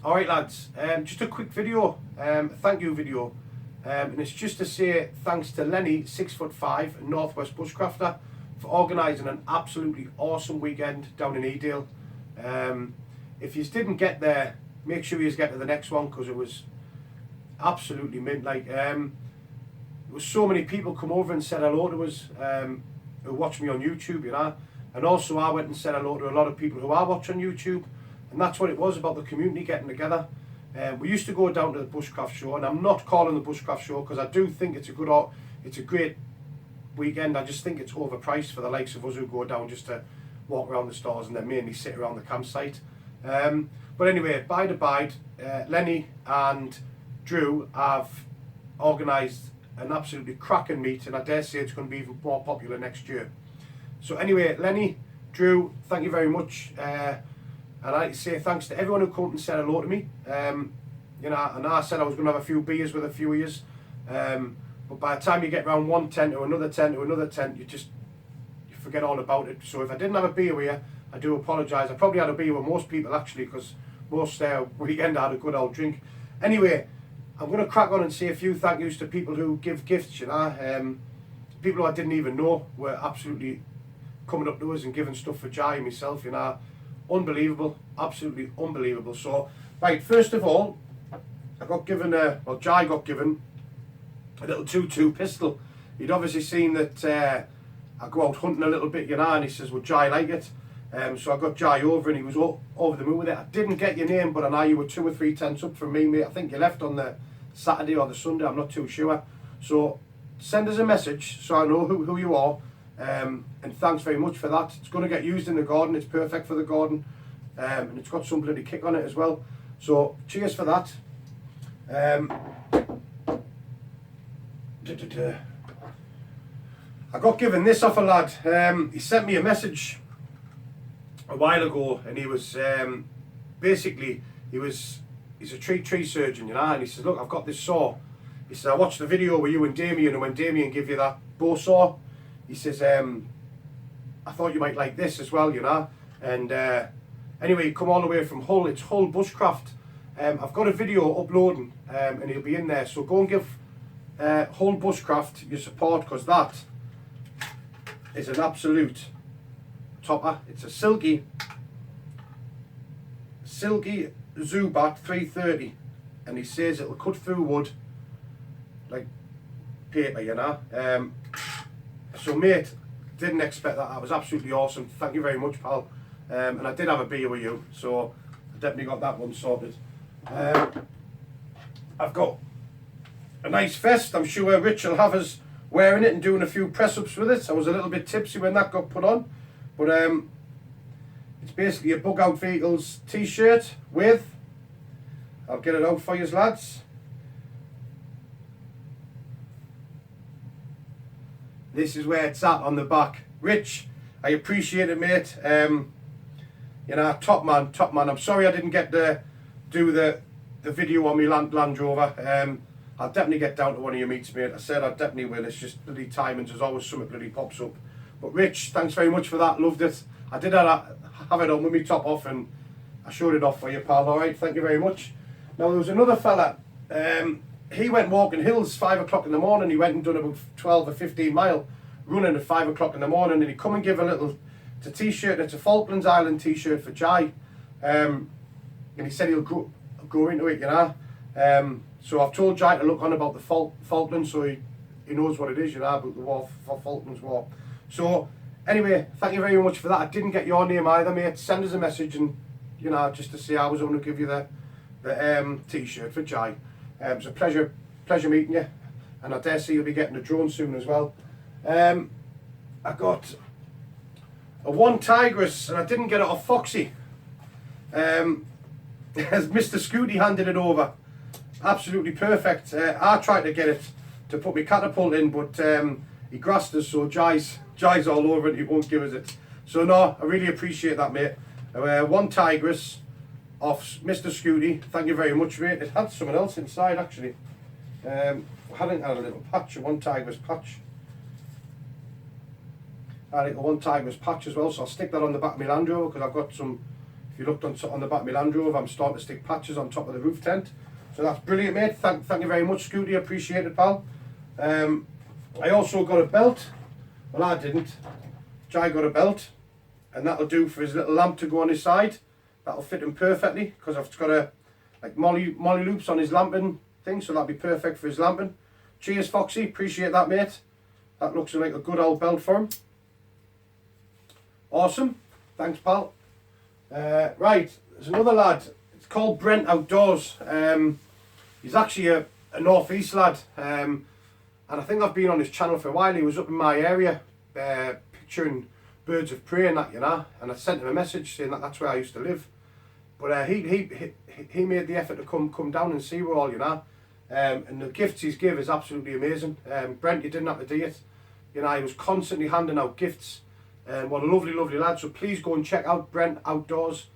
Alright lads, just a quick video, thank you video, and it's just to say thanks to Lenny, 6'5", Northwest Bushcrafter, for organising an absolutely awesome weekend down in Edale. If you didn't get there, make sure you get to the next one because it was absolutely mint. There was so many people come over and said hello to us who watch me on YouTube, you know, and also I went and said hello to a lot of people who I watch on YouTube. And that's what it was about, the community getting together. We used to go down to the Bushcraft Show, and I'm not calling the Bushcraft Show because I do think it's a great weekend. I just think it's overpriced for the likes of us who go down just to walk around the stores and then mainly sit around the campsite. But anyway, bide abide, Lenny and Drew have organised an absolutely cracking meet, and I dare say it's going to be even more popular next year. So anyway, Lenny, Drew, thank you very much. And I'd like to say thanks to everyone who came and said hello to me. You know, and I said I was going to have a few beers with a few of yous. But by the time you get round one tent to another tent to another tent, you forget all about it. So if I didn't have a beer with you, I do apologise. I probably had a beer with most people actually, because most weekend I had a good old drink. Anyway, I'm going to crack on and say a few thank yous to people who give gifts, you know. People who I didn't even know were absolutely coming up to us and giving stuff for Jai and myself, you know. Unbelievable, absolutely unbelievable. So, right, first of all, Jai got given a little 2.2 pistol. He'd obviously seen that I go out hunting a little bit, you know, and he says, would Jai like it? So I got Jai over and he was over the moon with it. I didn't get your name, but I know you were 2 or 3 tents up from me, mate. I think you left on the Saturday or the Sunday, I'm not too sure. So send us a message so I know who you are. And thanks very much for that. It's going to get used in the garden. It's perfect for the garden, and it's got some bloody kick on it as well. So cheers for that. I got given this off a lad. He sent me a message a while ago, and he was basically he's a tree surgeon, you know, and he says, look, I've got this saw. He says, I watched the video with you and Damien, and when Damien gave you that bow saw, he says, I thought you might like this as well, you know. And anyway, come all the way from Hull. It's Hull Bushcraft. I've got a video uploading, and he'll be in there. So go and give Hull Bushcraft your support, because that is an absolute topper. It's a silky Zubat 330, and he says it'll cut through wood like paper, you know. So mate, didn't expect that. That was absolutely awesome. Thank you very much, pal. And I did have a beer with you, so I definitely got that one sorted. I've got a nice vest. I'm sure Rich will have us wearing it and doing a few press-ups with it. I was a little bit tipsy when that got put on. But it's basically a Bug Out Vehicles t-shirt with, I'll get it out for you lads. This is where it's at on the back. Rich, I appreciate it, mate. You know, top man. I'm sorry I didn't get to do the video on my Land Rover. I'll definitely get down to one of your meets, mate. I said I definitely will. It's just bloody timings. There's always something bloody pops up. But Rich, thanks very much for that. Loved it. I did have it on with me top off, and I showed it off for you, pal. All right, thank you very much. Now, there was another fella. He went walking hills 5 o'clock in the morning. He went and done about 12 or 15 mile running at 5 o'clock in the morning, and he come and give a little, it's a t-shirt, it's a Falklands Island t-shirt for Jai, and he said he'll go into it, you know. So I've told Jai to look on about the Falklands, so he knows what it is, you know, about the war, for Falklands War. So anyway, thank you very much for that. I didn't get your name either, mate. Send us a message, and you know, just to say I was going to give you the t-shirt for Jai. It was a pleasure meeting you, and I dare say you'll be getting a drone soon as well. I got a 1 Tigris, and I didn't get it off Foxy. As Mr. Scooty handed it over, absolutely perfect. I tried to get it to put my catapult in, but he grassed us, so Jai's all over it. He won't give us it. So no, I really appreciate that, mate. 1 Tigris off Mr. Scooty. Thank you very much, mate. It had someone else inside actually. I hadn't had a little patch, a 1 Tigris patch. I had a 1 Tigris patch as well, so I'll stick that on the back of my Land Rover, because I've got some If you looked on the back of my Land Rover, I'm starting to stick patches on top of the roof tent. So that's brilliant, mate. Thank you very much, Scooty. Appreciate it, pal. I also got a belt. Well, I didn't. Jai got a belt, and that'll do for his little lamp to go on his side. That'll fit him perfectly because I've got a like molly loops on his lamping thing, so that'll be perfect for his lamping. Cheers, Foxy. Appreciate that, mate. That looks like a good old belt for him. Awesome. Thanks, pal. Right, there's another lad. It's called Brent Outdoors. He's actually a North East lad. And I think I've been on his channel for a while. He was up in my area picturing birds of prey and that, you know. And I sent him a message saying that that's where I used to live. But he made the effort to come down and see we're all, you know. And the gifts he's give is absolutely amazing. Brent, you didn't have to do it. You know, he was constantly handing out gifts. What a lovely, lovely lad. So please go and check out Brent Outdoors.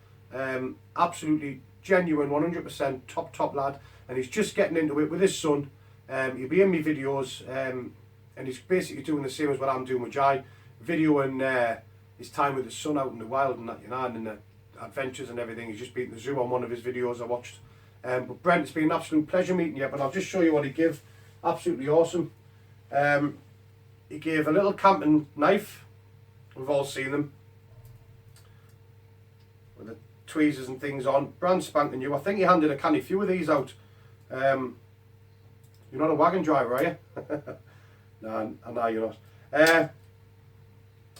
Absolutely genuine, 100% top lad. And he's just getting into it with his son. He'll be in my videos. And he's basically doing the same as what I'm doing with Jai. Videoing his time with his son out in the wild and that, you know, and in the adventures and everything. He's just been at the zoo on one of his videos I watched. But Brent, it's been an absolute pleasure meeting you. But I'll just show you what he gave. Absolutely awesome. He gave a little camping knife. We've all seen them. With the tweezers and things on. Brand spanking new. I think he handed a canny few of these out. You're not a wagon driver, are you? No, I know you're not.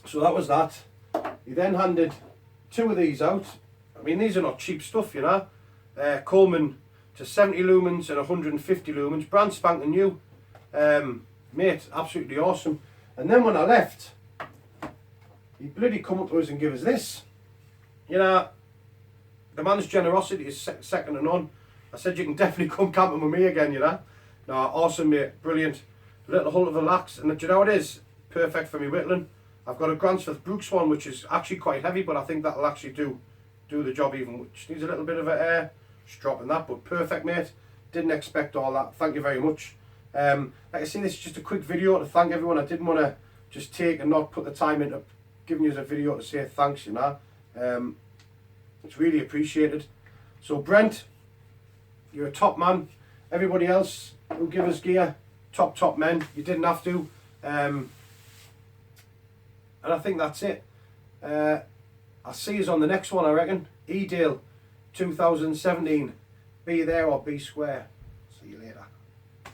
So that was that. He then handed 2 of these out. I mean, these are not cheap stuff, you know. Coleman to 70 lumens and 150 lumens. Brand spanking new. Mate, absolutely awesome. And then when I left, he bloody come up to us and give us this. You know, the man's generosity is second to none. I said, you can definitely come camping with me again, you know. No, awesome, mate. Brilliant. Little hull of a lax. And do you know what it is? Perfect for me whittling. I've got a Gransforth Brooks one, which is actually quite heavy, but I think that'll actually do the job even. Which needs a little bit of a air strop in that, but perfect, mate. Didn't expect all that. Thank you very much. Like I say, this is just a quick video to thank everyone. I didn't want to just take and not put the time into giving you a video to say thanks, you know. It's really appreciated. So Brent, you're a top man. Everybody else who give us gear, top men. You didn't have to. And I think that's it. I'll see you on the next one, I reckon. Edale 2017. Be there or be square. See you later.